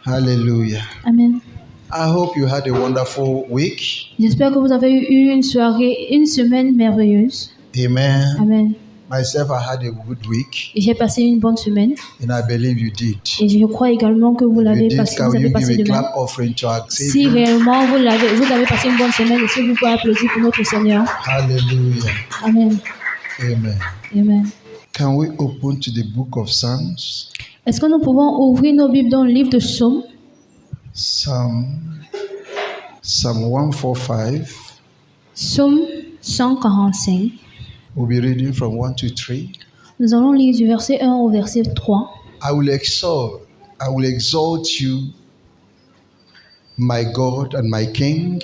Hallelujah. Amen. I hope you had a wonderful week. J'espère que vous avez eu une semaine merveilleuse. Amen. Amen. Myself, I had a good week, Et j'ai passé une bonne semaine. and I believe you did. Et je crois également que vous If you l'avez did, passé. can Vous avez you passé give de a même. clap offering to our Si Savior? réellement vous avez passé une bonne semaine, est-ce que vous pouvez applaudir pour notre Seigneur? Hallelujah. Amen. Amen. Amen. Can we open to the book of Psalms? Est-ce que nous pouvons ouvrir nos Bibles dans le livre de Psaumes? Psalm 145. Psaume 145. We'll be reading from 1 to 3. Nous allons lire du verset 1 au verset 3. I will exalt you, my God and my King,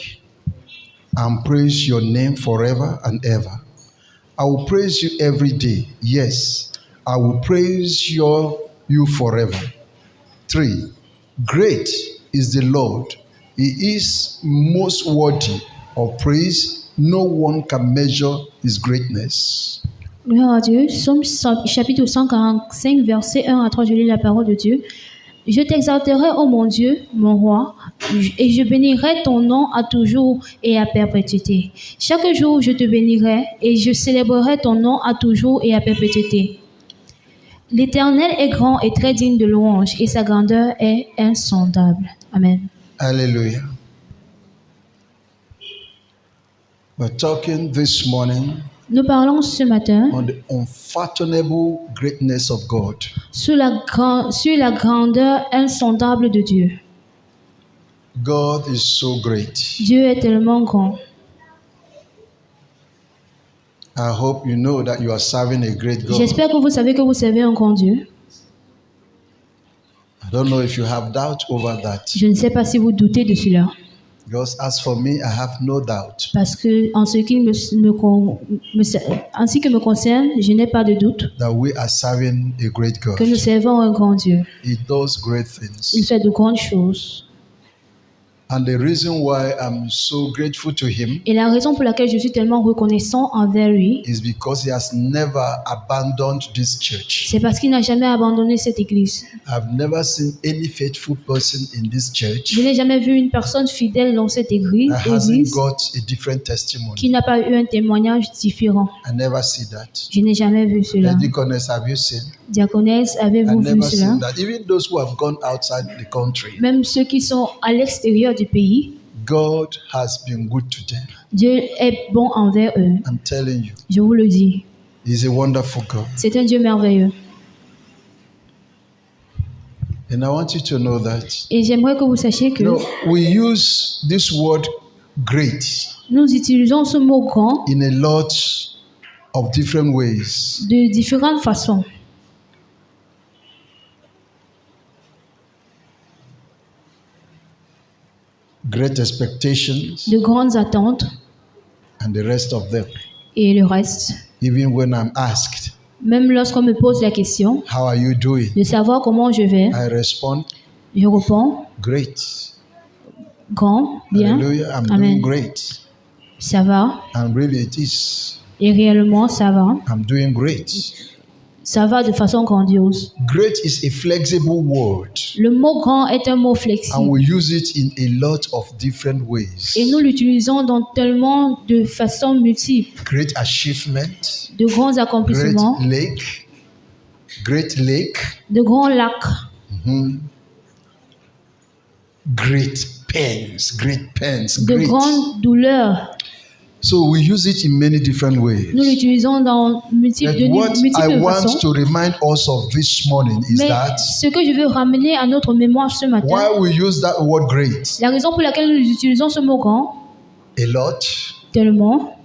and praise your name forever and ever. I will praise you every day. Yes, I will praise you forever. 3. Great is the Lord. He is most worthy of praise. No one can measure his greatness. Gloire à Dieu. Psaume chapitre 145, verset 1 à 3, je lis la parole de Dieu. Je t'exalterai, ô mon Dieu, mon roi, et je bénirai ton nom à toujours et à perpétuité. Chaque jour, je te bénirai et je célébrerai ton nom à toujours et à perpétuité. L'Éternel est grand et très digne de louange, et sa grandeur est insondable. Amen. Hallelujah. We're talking this morning Nous parlons ce matin on the unfathomable greatness of God. sur la grandeur insondable de Dieu. God is so great. Dieu est tellement grand. I hope you know that you are serving a great God. J'espère que vous savez que vous servez un grand Dieu. I don't know if you have doubt over that. Je ne sais pas si vous doutez de cela. Because as for me, I have no doubt Parce que en ce qui ainsi que me concerne, je n'ai pas de doute that we are serving a great God. que nous servons un grand Dieu. He does great Il things. fait de grandes choses. And the reason why I'm so grateful to him Et la raison pour laquelle je suis tellement reconnaissant envers lui, is because he has never abandoned this church. c'est parce qu'il n'a jamais abandonné cette église. I've never seen any faithful person in this church Je n'ai jamais vu une personne fidèle dans cette église, that hasn't got a different qui testimony. n'a pas eu un témoignage différent. I never see that. Je n'ai jamais vu cela. Deaconess, have you seen? Diaconesse, I avez-vous vu never cela? seen that. Even those who have gone outside the country, Même ceux qui sont à l'extérieur du pays, God has been good to them. Dieu est bon envers eux. I'm telling you, Je vous le dis. He's a wonderful God. C'est un Dieu merveilleux. And I want you to know that. Et j'aimerais que vous sachiez que We use this word great nous utilisons ce mot grand in a lot of different ways. de différentes façons. Great expectations De grandes attentes and the rest of them. et le reste. Even when I'm asked, Même lorsqu'on me pose la question how are you doing? de savoir comment je vais, I respond, je réponds great. grand, bien, Hallelujah, I'm Amen. doing great. Ça va. And really it is. Et réellement, ça va. I'm doing great. Ça va de façon grandiose. Great is a flexible word, Le mot grand est un mot and flexible. we use it in a lot of different ways. Et nous l'utilisons dans tellement de façons multiples. Great achievement, De grands great accomplissements, lake, de grands lacs, great pains, de great. grandes douleurs. So we use it in many different ways. Nous l'utilisons dans But what I multiples want façons. to remind us of this morning is Mais that ce que je veux ramener à notre mémoire ce matin, why we use that word great la raison pour laquelle nous utilisons ce mot grand, a lot, tellement,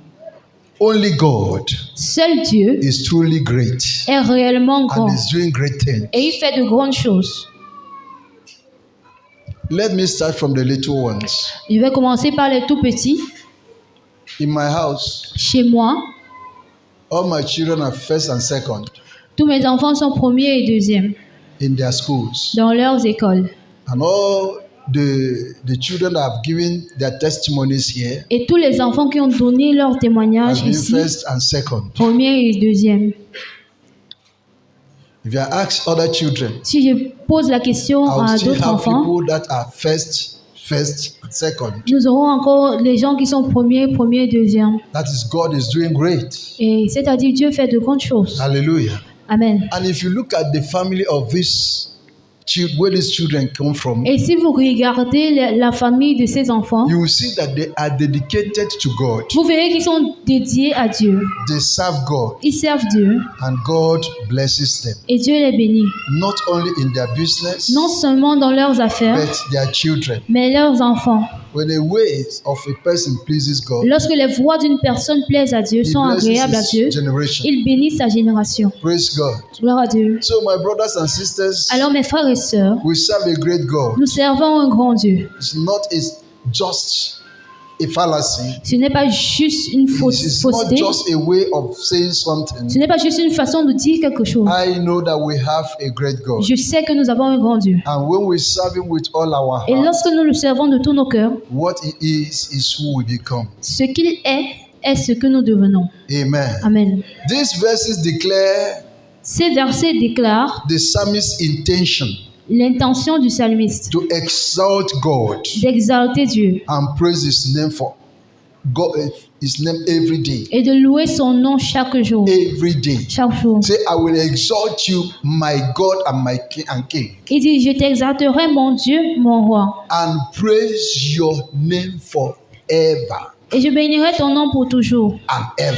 only God seul Dieu is truly great est réellement grand and is doing great things. et il fait de grandes choses. Let me start from the little ones. Je vais commencer par les tout petits. In my house, Chez moi, all my children are first and second tous mes enfants sont premiers et deuxièmes in their schools. dans leurs écoles. And all the children that have given their testimonies here Et tous les enfants qui ont donné leur have témoignage been ici, first and second. premier et deuxième. If I ask other children, Si je pose la question I'll à still d'autres have enfants, people that are first, second. nous aurons encore les gens qui sont premiers, deuxième. That is, God is doing great. Et c'est-à-dire Dieu fait de grandes choses. Hallelujah. Amen. And if you look at the family of where these children come from, Et si vous regardez la famille de ces enfants, you will see that they are dedicated to God. vous verrez qu'ils sont dédiés à Dieu. They serve God, Ils servent Dieu and God blesses them. et Dieu les bénit. Not only in their business, Non seulement dans leurs affaires, but their children. mais leurs enfants. When the ways of a person pleases God, Lorsque les voies d'une personne plaisent à Dieu, He sont agréables à blesses Dieu, His generation. il bénit sa génération. Praise God. Gloire à Dieu. So, my brothers and sisters, Alors mes frères et sœurs, we serve a great God. nous servons un grand Dieu. It's not just a fallacy. Ce n'est pas juste une It's not fausseté. just a way of saying something. Ce n'est pas juste une façon de dire quelque chose. I know that we have a great God. Je sais que nous avons un grand Dieu. And when we serve Him with all our Et heart, lorsque nous le servons de tous nos cœurs, what He is who we become. ce qu'il est ce que nous devenons. Amen. Amen. These verses declare Ces versets déclarent the psalmist's intention l'intention du psalmiste to exalt God d'exalter Dieu and praise His name for God, His name every day. et de louer son nom chaque jour. Every day. Chaque jour. Say, I will exalt you, my God and my King, Il dit, je t'exalterai mon Dieu, mon roi, and praise your name forever et je bénirai ton nom pour toujours and ever.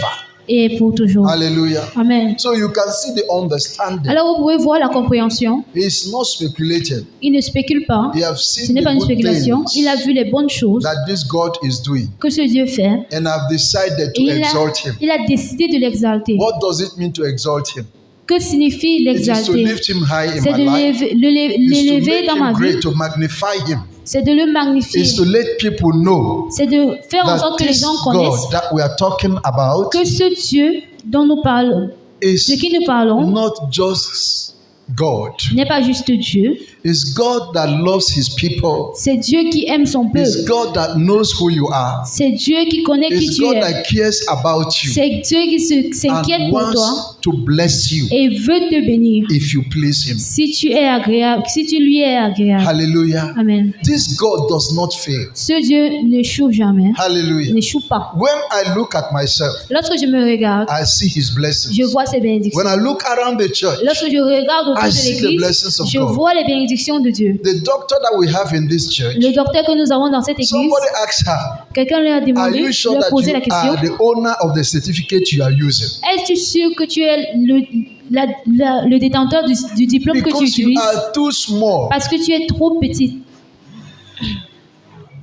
et pour toujours. Hallelujah. Amen. So you can see the understanding. Alors vous pouvez voir la compréhension. He's not speculating. Il ne spécule pas. He have Ce seen n'est the pas une good spéculation. things Il a vu les bonnes choses that this God is doing que ce Dieu fait and have decided to et exalt Him. il a décidé de l'exalter. What does it mean to exalt Him? Que signifie It is to l'exalter? lift Him high in C'est my de life. It's to l'élever make dans ma Him vie. great, to magnify Him. C'est de le magnifier. It's to let people know C'est de faire en that sorte que les this gens connaissent God that we are talking about que ce Dieu dont nous parlons, de is qui nous parlons, not just God. n'est pas juste Dieu. It's God that loves His people. C'est Dieu qui aime son It's peuple. God that knows who you are. C'est Dieu qui connaît qui It's tu God es. that cares about you C'est Dieu qui s'inquiète and pour toi wants to bless you et veut te bénir. if you please Him. Si tu es agréable, si tu lui es agréable. Hallelujah. Amen. This God does not fail. Ce Dieu n'échoue jamais. Hallelujah. N'échoue pas. When I look at myself, Lorsque je me regarde, I see His blessings. je vois ses bénédictions. When I look around the church, Lorsque je regarde autour I de see the l'église, blessings of je God. vois les bénédictions de Dieu. The doctor that we have in this church, Le docteur que nous avons dans cette église, somebody asked her, quelqu'un lui a are demandé, you lui sure a that posé you la question, are the owner of the certificate you are using? es-tu sûr que tu es le détenteur du diplôme que tu Because you utilises? are too small. Parce que tu es trop petit.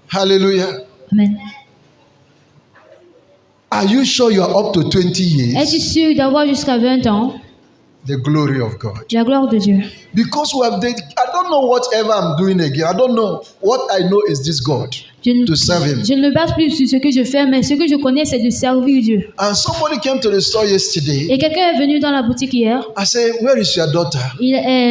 Hallelujah. Amen. Are you sure you are up to 20 Es-tu years? sûr d'avoir jusqu'à 20 ans The glory of God. la gloire de Dieu? Because we have, I don't know whatever I'm doing again. I don't know. What I know is this God. Je ne, To serve Him. je ne me base plus sur ce que je fais, mais ce que je connais, c'est de servir Dieu. And somebody came to the store yesterday. Et quelqu'un est venu dans la boutique hier. I said, where is your daughter?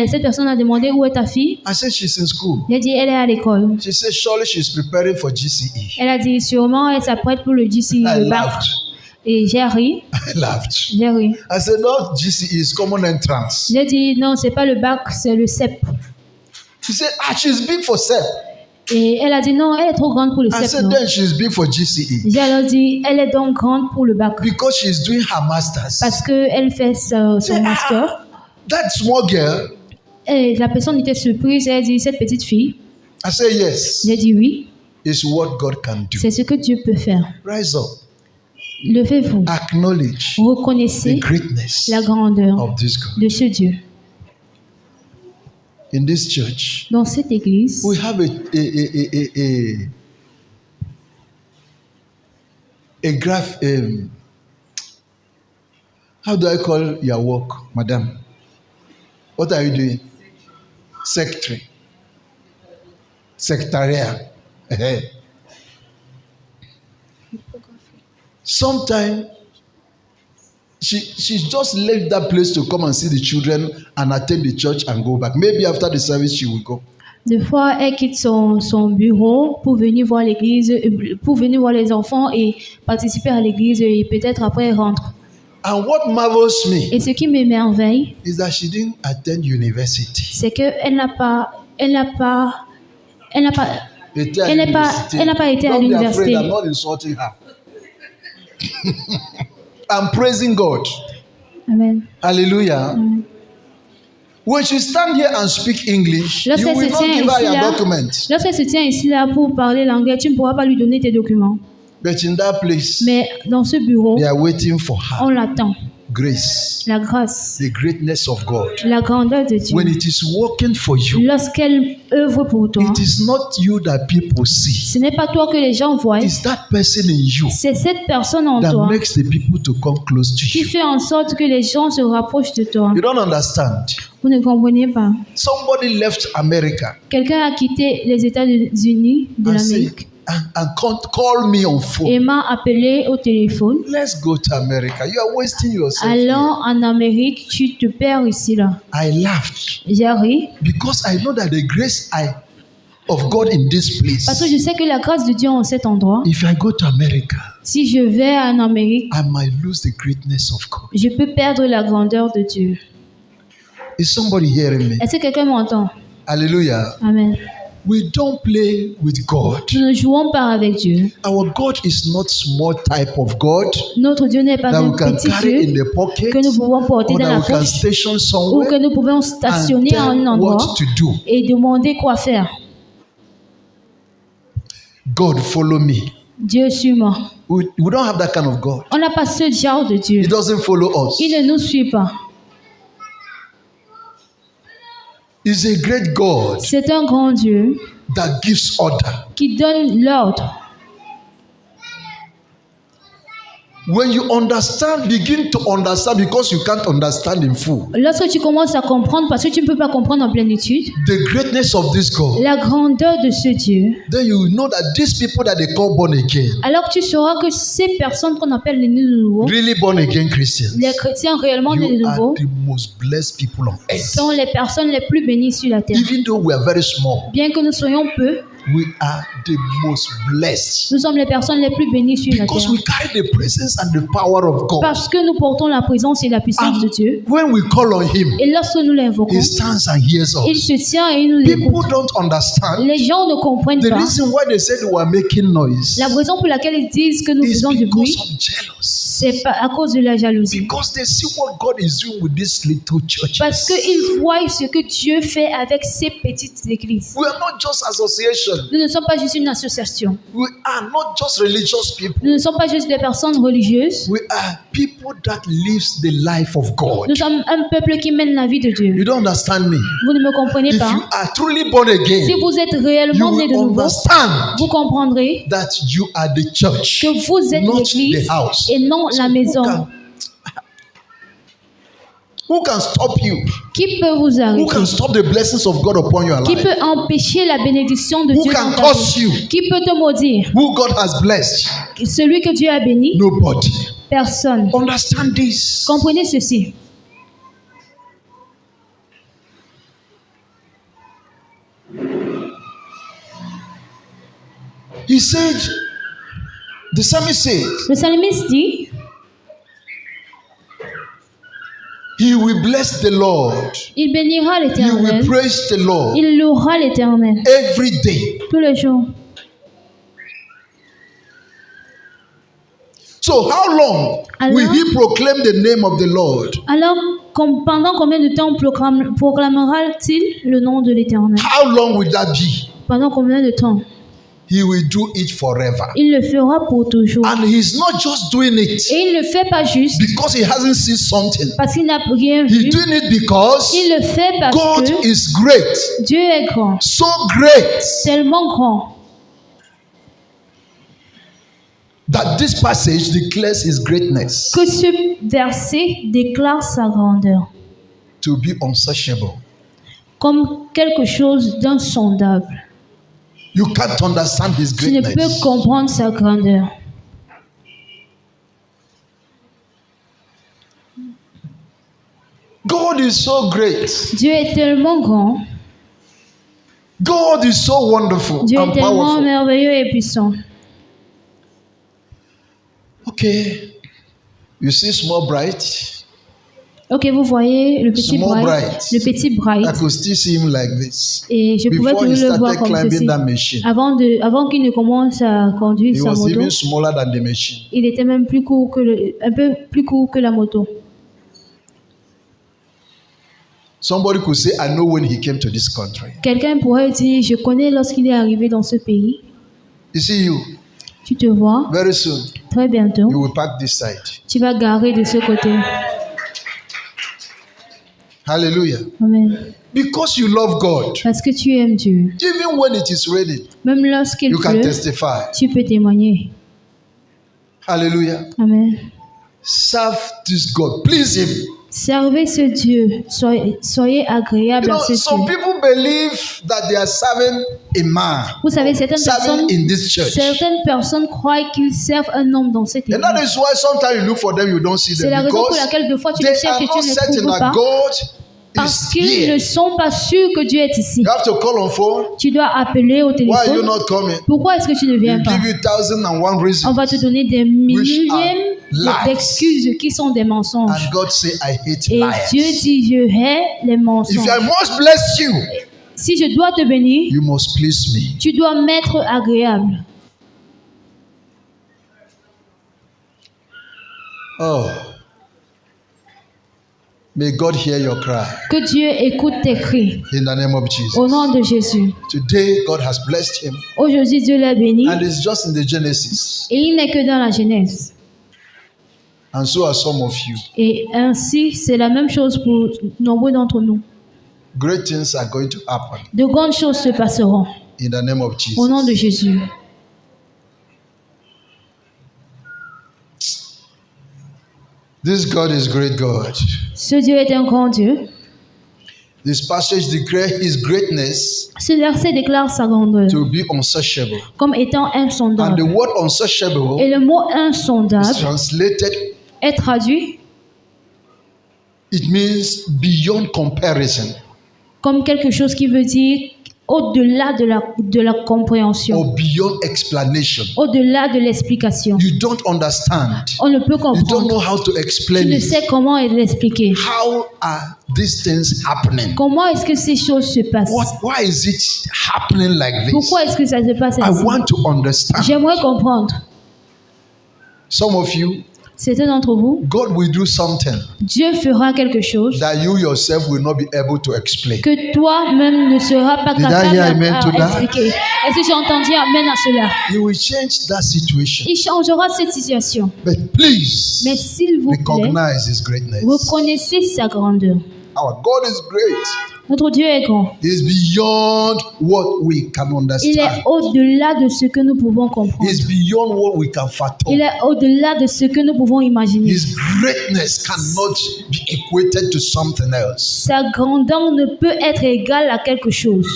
Cette personne a demandé où est ta fille. I said, she's in school. J'ai dit, elle est à l'école. She said, surely she's preparing for GCE. Elle a dit, sûrement, elle s'apprête pour le GCE, I le bac. laughed. Et j'ai ri. I laughed. J'ai ri. I said, no, GCE is common entrance. J'ai dit, non, c'est pas le bac, c'est le CEP. She said, she's big for CEP. Et elle a dit, non, elle est trop grande pour le I CEP. said, non. then she's big for GCE. J'ai alors dit, elle est donc grande pour le bac. Because she's doing her master's. Parce qu'elle fait son master. That small girl, Et la personne était surprise. Elle a dit, cette petite fille. I said, yes, J'ai dit, oui, is what God can do. c'est ce que Dieu peut faire. Rise up. Levez-vous. Acknowledge Reconnaissez the greatness la grandeur of this God. de ce Dieu. In this church, Dans cette église, we have a graph. How do I call your work, madam? What are you doing? Secretary. Secretarial. Sometimes she just left that place to come and see the children and attend the church and go back. Maybe after the service she will go. des fois, elle quitte son bureau pour venir voir l'église, pour venir voir les enfants et participer à l'église et peut-être après elle rentre. And what marvels me Et ce qui m'émerveille, is that she didn't attend university. c'est qu'elle n'a pas, elle n'a pas, elle n'a pas, Été à elle n'a pas, l'université. elle n'a pas été à Don't be afraid, l'université. I'm not insulting her. I'm praising God. Amen. Hallelujah. When she stand here and speak English, you Lorsqu'elle will se not tient give her ici your là, document. lorsqu'elle se tient ici là pour parler l'anglais, tu ne pourras pas lui donner tes documents. But in that place, Mais dans ce bureau, they are waiting for on her. l'attend. Grace, La grâce, the greatness of God. la grandeur de Dieu. When it is working for you, Lorsqu'elle œuvre pour toi, it is not you that people see. ce n'est pas toi que les gens voient, It's that person in you c'est cette personne en that toi makes the people to come close to qui you. fait en sorte que les gens se rapprochent de toi. You don't understand. Vous ne comprenez pas. Somebody left America Quelqu'un a quitté les États-Unis de and said, l'Amérique and call me on phone. et m'a appelé au téléphone. Let's go to America. You are wasting yourself. Allons en Amérique, tu te perds ici là. I laughed J'ai ri because I know that the grace of God in this parce que place. je sais que la grâce de Dieu en cet endroit, If I go to America, si je vais en Amérique, I might lose the greatness of God. je peux perdre la grandeur de Dieu. Is somebody hearing me? Est-ce que quelqu'un m'entend? Hallelujah. Amen. We don't play with God. Nous ne jouons pas avec Dieu. Our God is not small type of God Notre Dieu n'est pas that un we can petit carry in Dieu the pocket que nous pouvons porter or dans that la we can poche station ou somewhere que nous pouvons and stationner à un tell endroit what to do. et demander quoi faire. God, follow me. Dieu suis-moi. We don't have that kind of God. On n'a pas ce genre de Dieu. He doesn't follow us. Il ne nous suit pas. He's a great God C'est un grand Dieu that gives order. qui donne l'ordre. When you understand, begin to understand because you can't understand in full. Lorsque tu commences à comprendre, parce que tu ne peux pas comprendre en plénitude, The greatness of this God, la grandeur de ce Dieu, then you will know that these people that they call born again, alors tu sauras que ces personnes qu'on appelle les nés de nouveau, really born again Christians, les chrétiens réellement nés de you are nouveau, the most blessed people on earth. sont les personnes les plus bénies sur la terre. Even though we are very small, Bien que nous soyons peu, we are the most blessed nous sommes les personnes les plus bénies sur la because terre. we carry the presence and the power of God. Parce que nous portons la présence et la puissance de Dieu. When we call on Him, Et lorsque nous l'invoquons, He stands and hears il us. se tient et il nous People écoute. don't understand Les gens ne comprennent the pas reason why they said we are making noise la raison pour laquelle ils disent que nous is faisons du bruit. because of jealousy. C'est pas à cause de la jalousie. Because they see what God is doing with these little churches. Parce qu'ils voient ce que Dieu fait avec ces petites églises. We are not just association. Nous ne sommes pas juste une association. We are not just religious people. Nous ne sommes pas juste des personnes religieuses. We are people that lives the life of God. Nous sommes un peuple qui mène la vie de Dieu. You don't understand me. Vous ne me comprenez If pas. you are truly born Si again, vous êtes you réellement né de will nouveau, understand vous comprendrez that you are the church, que vous êtes not l'église the house. et non la maison. Who can stop you? Qui peut vous Who arrêter? can stop the blessings of God upon your Qui life? peut empêcher la bénédiction de Who Dieu can dans ta curse vie? you? Qui peut te maudire? Who God has blessed? Celui que Dieu a béni? Nobody. Personne. Understand this. Comprenez ceci. He said, the psalmist said, Le psalmiste dit, he will bless the Lord. il bénira He will l'Éternel. praise the Lord Il louera l'Éternel every day. tous les jours. So how long will Alors- he proclaim the name of the Lord? Alors, pendant combien de temps proclamera-t-il le nom de l'Éternel? How long will that be? Pendant combien de temps? He will do it forever. Il le fera pour toujours. And he's not just doing it Et il ne le fait pas juste because he hasn't seen something. parce qu'il n'a rien He's vu. doing it because Il le fait parce God que is great. Dieu est grand, So great tellement grand, that this passage declares his greatness que ce verset déclare sa grandeur to be unsearchable. comme quelque chose d'insondable. You can't understand his Tu ne peux greatness. comprendre sa grandeur. God is so great. Dieu est tellement grand, God is so wonderful Dieu est and tellement powerful. merveilleux et puissant. Okay. You see small bright? Ok, vous voyez le petit Small Bright. Bright. Le petit Bright. I could still see him like this. Et je pouvais Before he toujours le voir started comme climbing ceci. that machine, Avant qu'il ne commence à conduire he sa was moto, even smaller than the machine. il était même plus court que un peu plus court que la moto. Somebody could say, I know when he came to this country. Quelqu'un pourrait dire, je connais lorsqu'il est arrivé dans ce pays. You see you, Tu te vois, very soon, très bientôt, you will park this side. tu vas garer de ce côté. Hallelujah. Amen. Because you love God, Parce que tu aimes Dieu. even when it is raining, Même lorsqu'il you can pleut, testify. tu peux témoigner. Hallelujah. Amen. Serve this God. Please Him. Servez ce Dieu. Soyez agréable You à know, ce some Dieu. people believe that they are serving a man, Vous savez, serving in this church. certaines personnes croient qu'ils servent un homme dans cette And that église. is why sometimes you look for them, you don't see C'est la them. raison pour Because laquelle deux fois tu they les cherches are et not tu ne les certain trouves that pas. God Parce is qu'ils ne here. sont pas sûrs que Dieu est ici. You have to call on phone. Tu dois appeler au Why are you téléphone. not coming? Pourquoi est-ce que tu ne viens We'll pas? give you 1,001 On reasons. va te donner des milliers lies. d'excuses qui sont des mensonges. And God say, I hate Et liars. Dieu dit, je hais les If mensonges. I must bless you, Si je dois te bénir, you must please me. tu dois m'être agréable. Oh. May God hear your cry Que Dieu écoute tes cris. in the name of Jesus. Au nom de Jésus. Today, God has blessed him. Aujourd'hui, Dieu l'a béni. And it's just in the Genesis. Et il n'est que dans la Genèse. And so are some of you. Et ainsi, c'est la même chose pour nombreux d'entre nous. Great things are going to happen De grandes choses se passeront. in the name of Au nom de Jesus. Jésus. This God is great God. Ce Dieu est un grand Dieu. This passage declares his greatness Ce verset déclare sa grandeur to be unsearchable. comme étant And the insondable. word unsearchable Et le mot is insondable translated, est traduit it means beyond comparison comme quelque chose qui veut dire au-delà de la compréhension, or beyond explanation. au-delà de l'explication. You don't understand. On ne peut You don't comprendre. know how to Tu explain ne it. sais comment l'expliquer. How are these things happening? Comment est-ce que ces choses se passent? Why is it happening like this? Pourquoi est-ce que ça se passe I ainsi? want to understand. J'aimerais comprendre. Some of you, Certains d'entre vous, God will do something Dieu fera quelque chose that you yourself will not be able to explain. que toi-même ne seras pas Did I capable hear amen to that? d'expliquer. Est-ce que j'ai entendu amen à cela? He will change that situation. Il changera cette situation. But please Mais s'il vous plaît, recognize his greatness. reconnaissez sa grandeur. Our God is great. Notre Dieu est grand. He is beyond what we can Il est understand. au-delà de ce que nous pouvons comprendre. He is beyond what we can Il fathom. est au-delà de ce que nous pouvons imaginer. His greatness cannot be equated to something else. Sa grandeur ne peut être égale à quelque chose.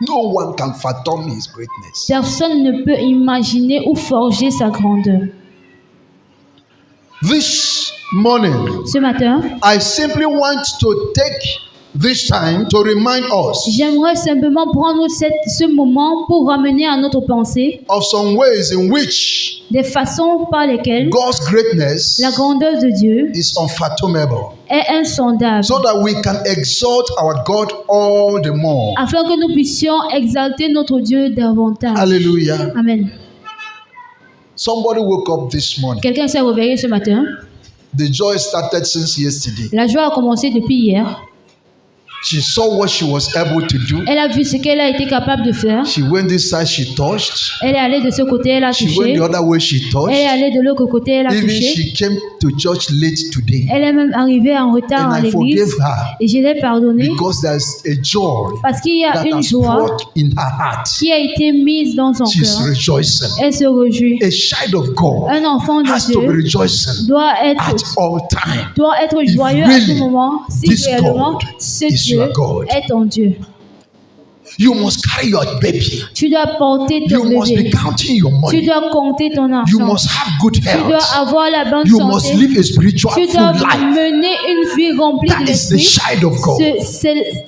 No one can fathom his greatness. Personne ne peut imaginer ou forger sa grandeur. This morning, Ce matin, I simply want to take this time to remind us j'aimerais simplement prendre ce moment pour ramener à notre pensée of some ways in which des façons par lesquelles God's greatness la grandeur de Dieu is unfathomable, est insondable, so that we can exalt our God all the more. afin que nous puissions exalter notre Dieu davantage. Hallelujah. Amen. Somebody woke up this morning. Quelqu'un s'est réveillé ce matin. The joy started since yesterday. La joie a commencé depuis hier. She saw what she was able to do. Elle a vu ce qu'elle a été capable de faire. She went this side, she touched. Elle est allée de ce côté, elle a She touché. went the other way, she Elle est touched. allée de l'autre côté, elle a Even touché. she came to church late today. Elle est même arrivée en retard And à I l'église. forgave her Et je l'ai pardonnée because there's a joy parce qu'il y a that une has joie brought in her heart. qui a été mise dans son She's cœur. rejoicing. Elle se réjouit. A child of God Un enfant has de to be Dieu rejoicing doit at être all time. joyeux à really tout moment si this réellement God ce is Dieu your God. est ton Dieu. You must carry your baby. Tu dois porter ton You must be bébé. counting your Tu money. dois compter ton You argent. must have good Tu dois health. avoir la bonne You must santé. live a spiritual Tu full dois life. mener une vie remplie That de is the l'esprit. child of God.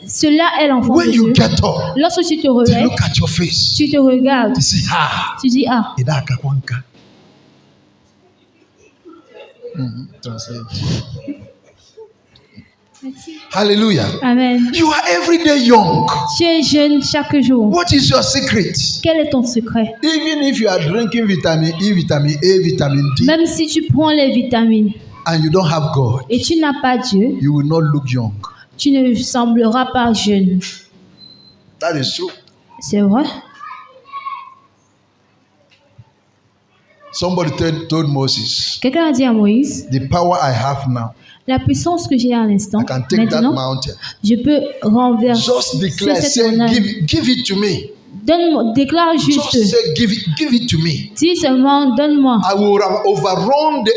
Cela est l'enfant de When you Dieu. get up, Lorsque tu te they réveilles, look at your face. tu te regardes, They say, ah, tu dis ah, Idaka Kwanka. Translate. Hallelujah. Amen. You are every day young. Tu es jeune chaque jour. What is your secret? Quel est ton secret? Even if you are drinking vitamin E, vitamin A, vitamin D, Même si tu prends les vitamines and you don't have God, et tu n'as pas Dieu, you will not look young. tu ne sembleras pas jeune. That is true. C'est vrai? Somebody told Moses, Quelqu'un a dit à Moïse, the power I have now, la puissance que j'ai à l'instant, I can take that maintenant, mountain. je peux renverser Just declare, cette say, montagne. give it to me. Donne-moi, déclare Just juste, say, give it to me. dis seulement, donne-moi. I will overrun the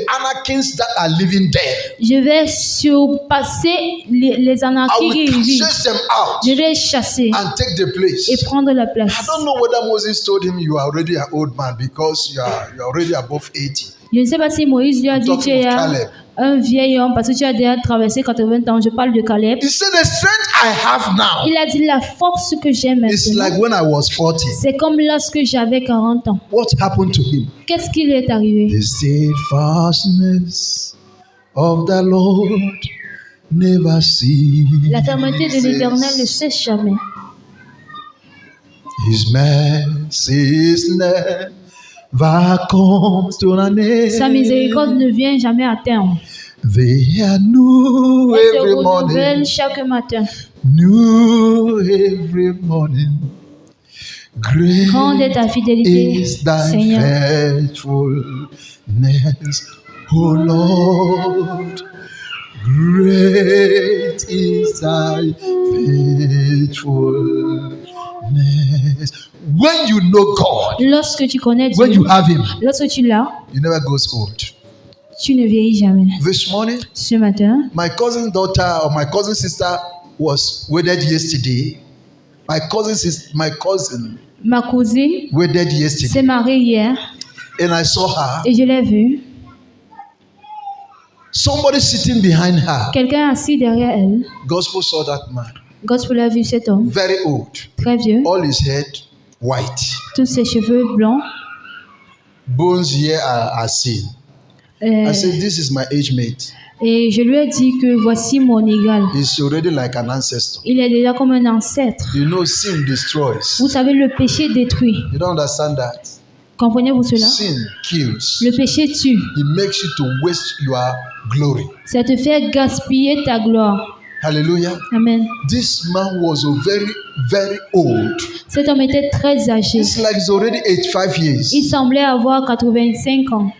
Anakins that are living there. Je vais surpasser les I anarchies qui will vivent. chase them out Je vais chasser and take the place. et prendre la I place. don't know whether Moses told him you are already an old man because you are already above 80. Je ne sais pas si Moïse lui a dit Talking tu es of Caleb. un vieil homme parce que tu as déjà traversé 80 ans. Je parle de Caleb. He said the strength I have now Il a dit la force que j'ai is maintenant. like when I was 40. C'est comme lorsque j'avais 40 ans. What happened to him? Qu'est-ce qui lui est arrivé? The steadfastness of the Lord never ceases. La fermeté de l'Éternel ne cesse jamais. His mercies never comes to an end. Sa miséricorde ne vient jamais à terme. They are new Elle se every renouvelle morning. chaque matin. New every morning. Grande est ta Great fidélité, is thy Seigneur. faithfulness, O Lord. Great is thy faithfulness. When you know God, Lorsque tu connais when Dieu, you have Him, lorsque tu l'as, you never go old. tu ne vieillis jamais. This morning, Ce matin, my cousin's daughter or my cousin's sister was wedded yesterday. My cousin ma cousine wedded yesterday, s'est mariée hier and I saw her. et je l'ai vue. Somebody sitting behind her. Quelqu'un assis derrière elle. Gospel saw that man, Gospel a vu cet homme, very old, très vieux, all his head white, tous ses cheveux blancs. bones here are seen. I said, "This is my age mate. Et je lui ai dit que voici mon égal. He's already like an ancestor. Il est déjà comme un ancêtre. You know, sin destroys. Vous savez, le péché détruit. You don't understand that? Comprenez-vous cela? Sin kills. Le péché tue. It makes you to waste your glory. Ça te fait gaspiller ta gloire. Hallelujah. Amen. This man was very, very old. Cet homme était très âgé. It's like he's already 85 years. Il semblait avoir 85 ans.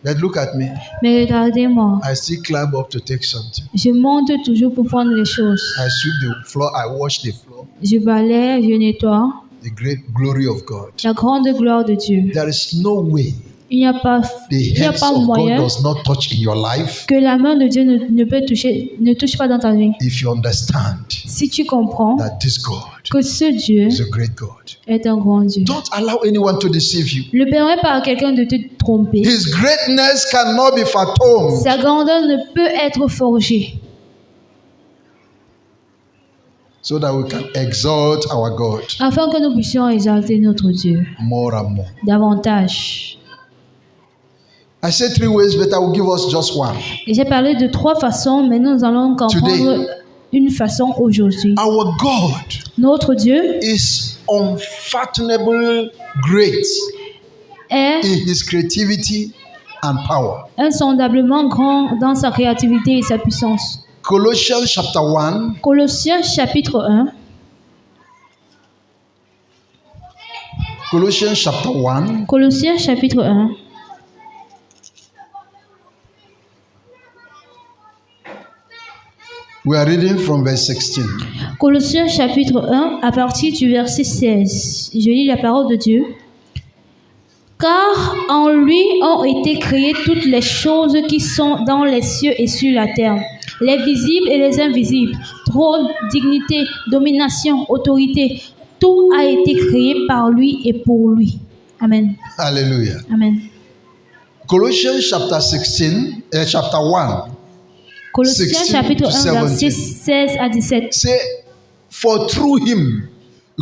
But look at me. Mais regardez-moi. I still climb up to take something. Je monte toujours pour prendre les choses. I sweep the floor. I wash the floor. Je balaie, je nettoie. The great glory of God. La grande gloire de Dieu. There is no way Il n'y a pas the hands of God moyen does not touch in your life que la main de Dieu ne touche pas dans ta vie. if you understand Si tu comprends that this God que ce Dieu is a great God. est un grand Dieu. Don't allow anyone to deceive you. Ne permets pas à quelqu'un de te tromper. His greatness cannot be fathomed. Sa grandeur ne peut être forgée. So that we can exalt our God Afin que nous puissions exalter notre Dieu more and more. davantage. I said 3 ways, but I will give us just one. Et j'ai parlé de 3 façons, mais nous allons comprendre une façon aujourd'hui. Our God Notre Dieu is unfathomable great est in his creativity and power. insondablement grand dans sa créativité et sa puissance. Colossians chapter 1, Colossiens chapitre 1. Colossians chapter 1, Colossiens chapitre 1. we are reading from verse 16. Colossiens chapitre 1 à partir du verset 16. Je lis la parole de Dieu. Car en lui ont été créées toutes les choses qui sont dans les cieux et sur la terre, les visibles et les invisibles, trône, dignité, domination, autorité. Tout a été créé par lui et pour lui. Amen. Hallelujah. Amen. Colossians chapter 16, chapter 1. Colossiens 16 chapitre to 1 verset 17. 16 à 17. Say, for through him,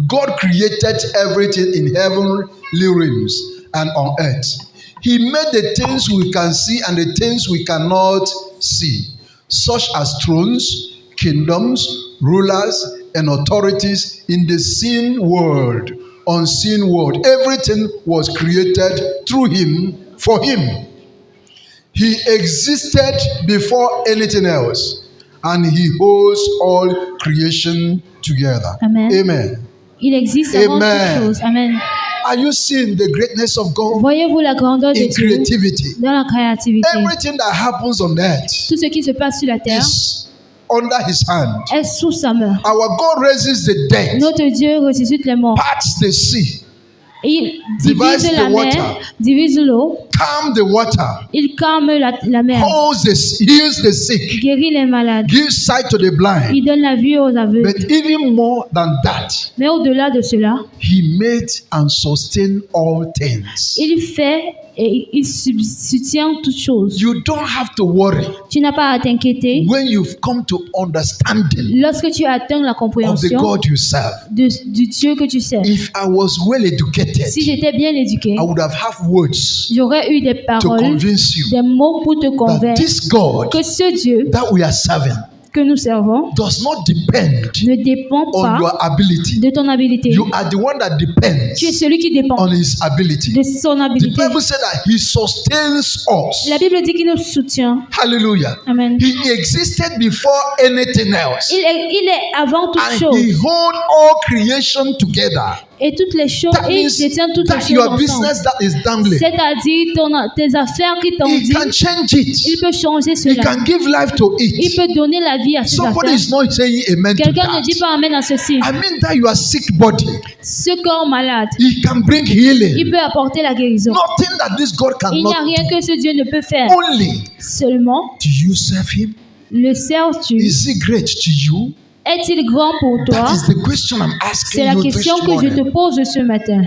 God created everything in heavenly realms and on earth, He made the things we can see and the things we cannot see, such as thrones, kingdoms, rulers, and authorities in the seen world, unseen world. Everything was created through him, for him. He existed before anything else, and he holds all creation together. Amen. Amen. Il existe avant Amen. toute chose. Amen. Are you seeing the greatness of God Voyez-vous la grandeur de in Dieu creativity? dans la créativité? Everything that happens on earth Tout ce qui se passe sur la terre is under his hand. est sous sa main. Our God raises the dead, Notre Dieu ressuscite les morts. parts the sea, Il Divides divise the la water. mer, divise l'eau. calm the water, Il calme la mer, heals the sick, guérit les malades. gives sight to the blind. Il donne la vue aux aveugles. But even more than that, Mais au-delà de cela, he made and sustained all things. il fait et il soutient toutes choses. You don't have to worry Tu n'as pas à t'inquiéter when you've come to understanding lorsque tu atteins la of the compréhension God you serve. du Dieu que tu sers. If I was well educated, Si j'étais bien éduqué, I would have words j'aurais eu des to paroles, convince you des mots pour te that convaincre this God que ce Dieu that we are serving que nous servons does not depend ne dépend on pas your ability. de ton habilité. You are the one that depends Tu es celui qui dépend on his ability. de son The habilité. Bible said that he sustains us. La Bible dit qu'il nous soutient. Hallelujah. Amen. He existed before anything else. Il est avant toute And chose. he holds all creation together. Et toutes les choses, That et il means détient toutes les that choses your ensemble. business that is dangling, C'est-à-dire tes affaires qui t'ont he dit, can change il it. peut changer He cela. can give life to Il it. peut donner la vie à ses Somebody affaires. is not saying amen to Quelqu'un ne dit that. pas amen à ceci. I mean that you are sick body. Ce corps malade, He can bring il healing. peut apporter la guérison. Nothing that this God Il n'y a cannot rien do. que ce Dieu ne peut faire. Only Seulement, do you serve him? le sers-tu? Is he great to you? Est-il grand pour toi? That is the question I'm asking C'est la you this question que je morning. te pose ce matin.